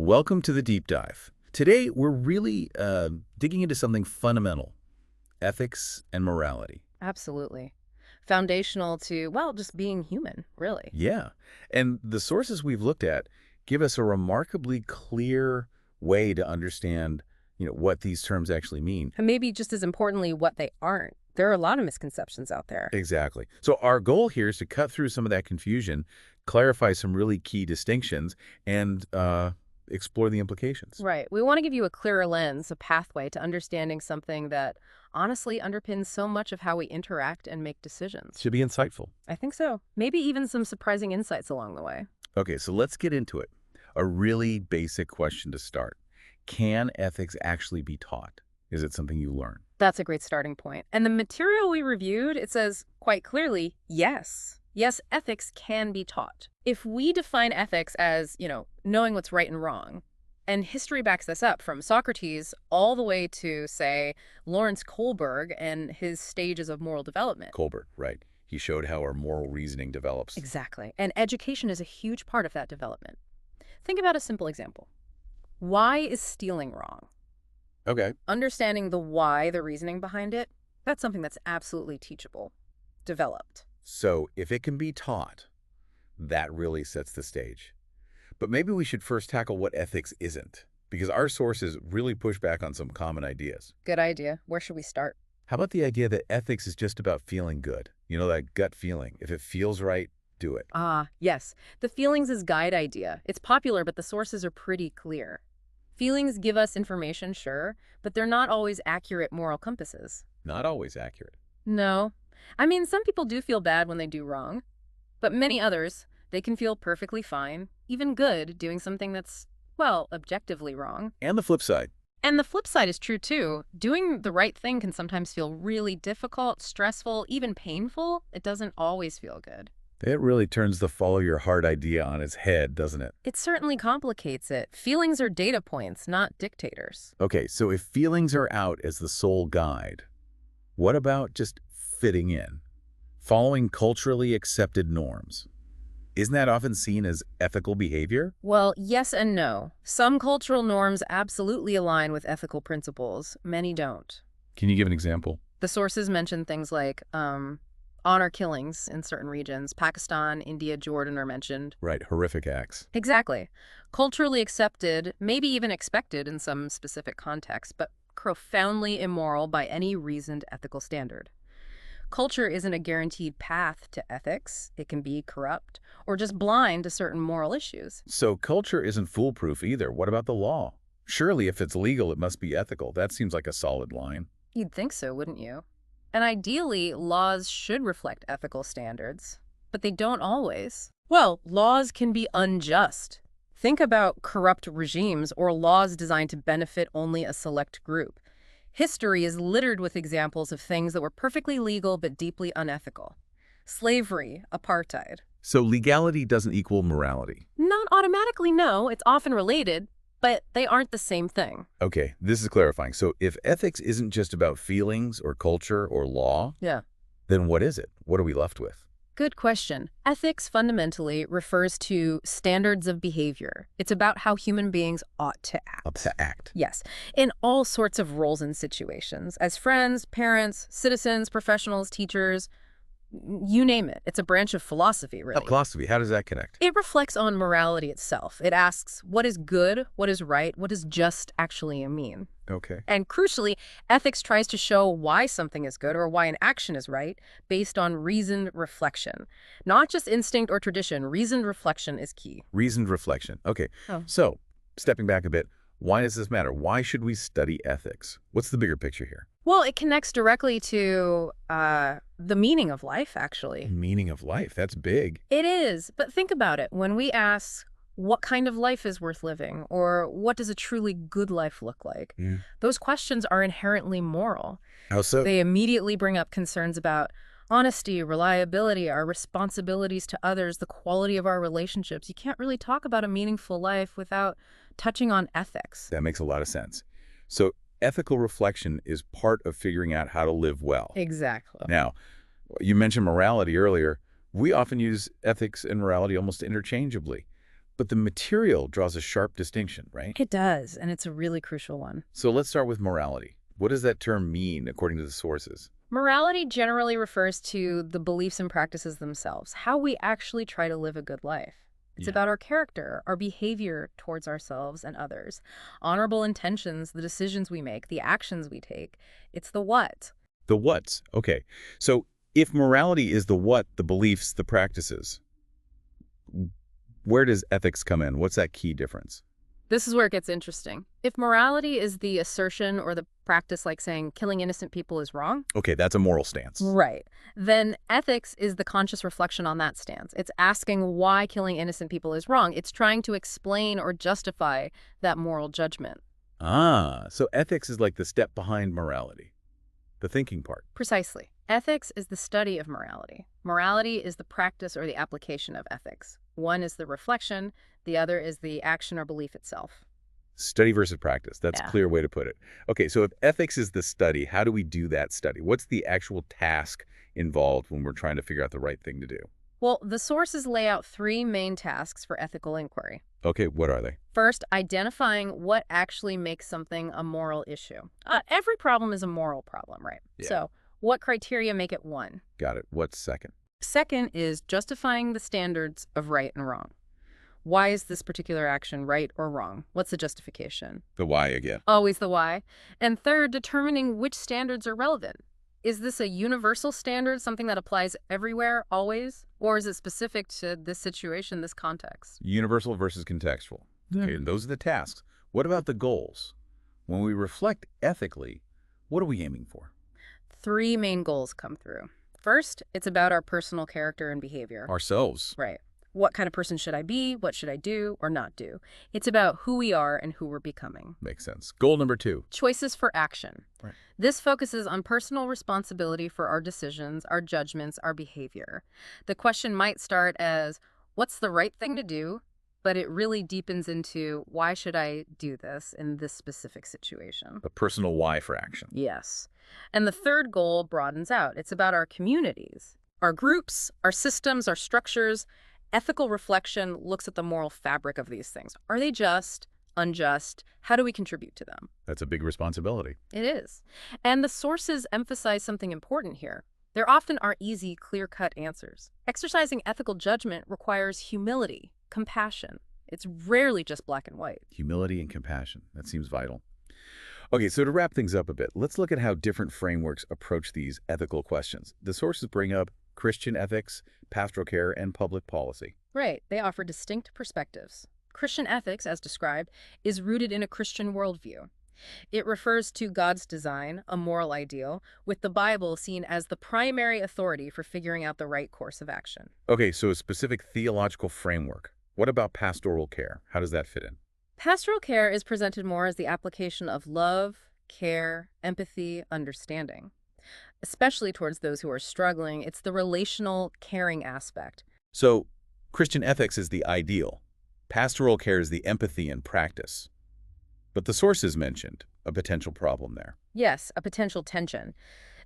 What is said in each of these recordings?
Welcome to the deep dive. Today, we're really digging into something fundamental, ethics and morality. Absolutely. Foundational to, well, just being human, really. Yeah, and the sources we've looked at give us a remarkably clear way to understand, what these terms actually mean. And maybe just as importantly, what they aren't. There are a lot of misconceptions out there. Exactly. So our goal here is to cut through some of that confusion, clarify some really key distinctions, and explore the implications. Right. We want to give you a clearer lens, a pathway to understanding something that honestly underpins so much of how we interact and make decisions. Should be insightful. I think so. Maybe even some surprising insights along the way. Okay, so let's get into it. A really basic question to start. Can ethics actually be taught? Is it something you learn? That's a great starting point. And the material we reviewed, it says quite clearly, yes. Yes, ethics can be taught. If we define ethics as, knowing what's right and wrong, and history backs this up from Socrates all the way to, say, Lawrence Kohlberg and his stages of moral development. Kohlberg, right. He showed how our moral reasoning develops. Exactly. And education is a huge part of that development. Think about a simple example. Why is stealing wrong? Okay. Understanding the why, the reasoning behind it, that's something that's absolutely teachable, developed. So if it can be taught, that really sets the stage. But maybe we should first tackle what ethics isn't, because our sources really push back on some common ideas. Good idea. Where should we start? How about the idea that ethics is just about feeling good? That gut feeling. If it feels right, do it. Ah, yes. The feelings is guide idea. It's popular, but the sources are pretty clear. Feelings give us information, sure, but they're not always accurate moral compasses. Not always accurate. No. I mean, some people do feel bad when they do wrong, but many others, they can feel perfectly fine, even good, doing something that's, well, objectively wrong. And the flip side. And the flip side is true, too. Doing the right thing can sometimes feel really difficult, stressful, even painful. It doesn't always feel good. It really turns the follow your heart idea on its head, doesn't it? It certainly complicates it. Feelings are data points, not dictators. Okay, so if feelings are out as the sole guide, what about just fitting in? Following culturally accepted norms. Isn't that often seen as ethical behavior? Well, yes and no. Some cultural norms absolutely align with ethical principles. Many don't. Can you give an example? The sources mention things like honor killings in certain regions. Pakistan, India, Jordan are mentioned. Right, horrific acts. Exactly. Culturally accepted, maybe even expected in some specific contexts, but profoundly immoral by any reasoned ethical standard. Culture isn't a guaranteed path to ethics. It can be corrupt or just blind to certain moral issues. So culture isn't foolproof either. What about the law? Surely if it's legal, it must be ethical. That seems like a solid line. You'd think so, wouldn't you? And ideally, laws should reflect ethical standards, but they don't always. Well, laws can be unjust. Think about corrupt regimes or laws designed to benefit only a select group. History is littered with examples of things that were perfectly legal but deeply unethical. Slavery, apartheid. So legality doesn't equal morality. Not automatically, no. It's often related, but they aren't the same thing. Okay, this is clarifying. So if ethics isn't just about feelings or culture or law, Yeah. then what is it? What are we left with? Good question. Ethics fundamentally refers to standards of behavior. It's about how human beings ought to act. To act. Yes, in all sorts of roles and situations, as friends, parents, citizens, professionals, teachers, you name it. It's a branch of philosophy, really. Philosophy, how does that connect? It reflects on morality itself. It asks, what is good, what is right, what does just actually mean? Okay. And crucially, ethics tries to show why something is good or why an action is right based on reasoned reflection. Not just instinct or tradition. Reasoned reflection is key. Reasoned reflection. Okay. Oh. So, stepping back a bit, why does this matter? Why should we study ethics? What's the bigger picture here? Well, it connects directly to the meaning of life, actually. Meaning of life. That's big. It is. But think about it. When we ask, what kind of life is worth living? Or what does a truly good life look like? Yeah. Those questions are inherently moral. How so? They immediately bring up concerns about honesty, reliability, our responsibilities to others, the quality of our relationships. You can't really talk about a meaningful life without touching on ethics. That makes a lot of sense. So ethical reflection is part of figuring out how to live well. Exactly. Now, you mentioned morality earlier. We often use ethics and morality almost interchangeably. But the material draws a sharp distinction, right? It does, and it's a really crucial one. So let's start with morality. What does that term mean according to the sources? Morality generally refers to the beliefs and practices themselves, how we actually try to live a good life. It's Yeah. about our character, our behavior towards ourselves and others, honorable intentions, the decisions we make, the actions we take. It's the what. The what's. Okay. So if morality is the what, the beliefs, the practices, where does ethics come in? What's that key difference? This is where it gets interesting. If morality is the assertion or the practice, like saying killing innocent people is wrong, Okay, that's a moral stance. right, then ethics is the conscious reflection on that stance. It's asking why killing innocent people is wrong. It's trying to explain or justify that moral judgment. Ah, so ethics is like the step behind morality, the thinking part. Precisely. Ethics is the study of morality. Morality is the practice or the application of ethics. One is the reflection, the other is the action or belief itself. Study versus practice. That's a Yeah. clear way to put it. Okay, so if ethics is the study, how do we do that study? What's the actual task involved when we're trying to figure out the right thing to do? Well, the sources lay out three main tasks for ethical inquiry. Okay, what are they? First, identifying what actually makes something a moral issue. Every problem is a moral problem, right? Yeah. So, what criteria make it one? Got it. What's second? Second is justifying the standards of right and wrong. Why is this particular action right or wrong? What's the justification? The why again. Always the why. And third, determining which standards are relevant. Is this a universal standard, something that applies everywhere, always? Or is it specific to this situation, this context? Universal versus contextual. Okay, and those are the tasks. What about the goals? When we reflect ethically, what are we aiming for? Three main goals come through. First, it's about our personal character and behavior. Ourselves. Right. What kind of person should I be? What should I do or not do? It's about who we are and who we're becoming. Makes sense. Goal number 2. Choices for action. Right. This focuses on personal responsibility for our decisions, our judgments, our behavior. The question might start as, what's the right thing to do? But it really deepens into, why should I do this in this specific situation? A personal why for action. Yes. And the third goal broadens out. It's about our communities, our groups, our systems, our structures. Ethical reflection looks at the moral fabric of these things. Are they just, unjust? How do we contribute to them? That's a big responsibility. It is. And the sources emphasize something important here. There often aren't easy, clear-cut answers. Exercising ethical judgment requires humility, compassion. It's rarely just black and white. Humility and compassion. That seems vital. Okay, so to wrap things up a bit, let's look at how different frameworks approach these ethical questions. The sources bring up Christian ethics, pastoral care, and public policy. Right. They offer distinct perspectives. Christian ethics, as described, is rooted in a Christian worldview. It refers to God's design, a moral ideal, with the Bible seen as the primary authority for figuring out the right course of action. Okay, so a specific theological framework. What about pastoral care? How does that fit in? Pastoral care is presented more as the application of love, care, empathy, understanding. Especially towards those who are struggling, it's the relational, caring aspect. So Christian ethics is the ideal. Pastoral care is the empathy and practice. But the sources mentioned a potential problem there. Yes, a potential tension.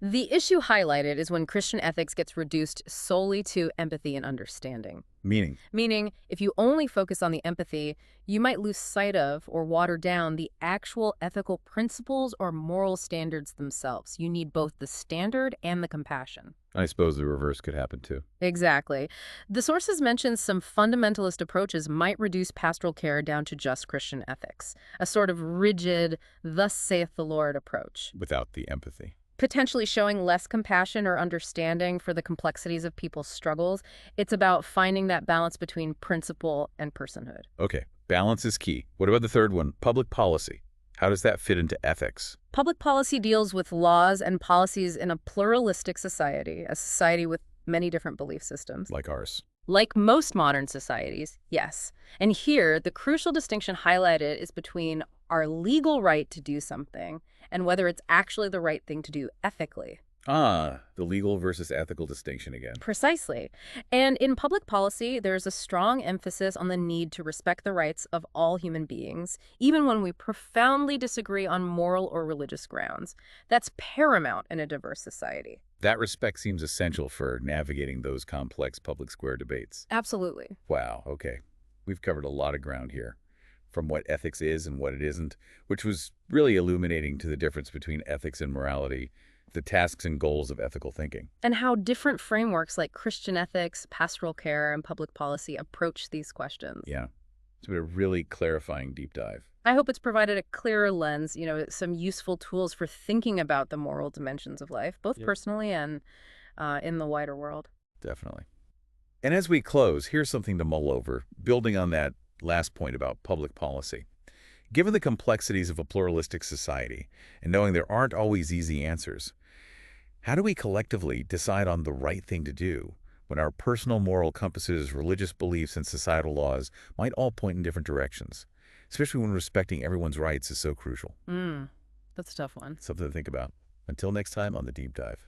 The issue highlighted is when Christian ethics gets reduced solely to empathy and understanding. Meaning, if you only focus on the empathy, you might lose sight of or water down the actual ethical principles or moral standards themselves. You need both the standard and the compassion. I suppose the reverse could happen too. Exactly. The sources mention some fundamentalist approaches might reduce pastoral care down to just Christian ethics, a sort of rigid, thus saith the Lord approach. Without the empathy. Potentially showing less compassion or understanding for the complexities of people's struggles. It's about finding that balance between principle and personhood. Okay, balance is key. What about the third one, public policy? How does that fit into ethics? Public policy deals with laws and policies in a pluralistic society, a society with many different belief systems. Like ours. Like most modern societies, yes. And here, the crucial distinction highlighted is between our legal right to do something and whether it's actually the right thing to do ethically. Ah, the legal versus ethical distinction again. Precisely. And in public policy, there's a strong emphasis on the need to respect the rights of all human beings, even when we profoundly disagree on moral or religious grounds. That's paramount in a diverse society. That respect seems essential for navigating those complex public square debates. Absolutely. Wow, okay. We've covered a lot of ground here, from what ethics is and what it isn't, which was really illuminating to the difference between ethics and morality, the tasks and goals of ethical thinking. And how different frameworks like Christian ethics, pastoral care, and public policy approach these questions. Yeah, it's been a really clarifying deep dive. I hope it's provided a clearer lens, some useful tools for thinking about the moral dimensions of life, both personally and in the wider world. Definitely. And as we close, here's something to mull over, building on that last point about public policy. Given the complexities of a pluralistic society, and knowing there aren't always easy answers, how do we collectively decide on the right thing to do when our personal moral compasses, religious beliefs, and societal laws might all point in different directions, especially when respecting everyone's rights is so crucial? That's a tough one. Something to think about. Until next time on The Deep Dive.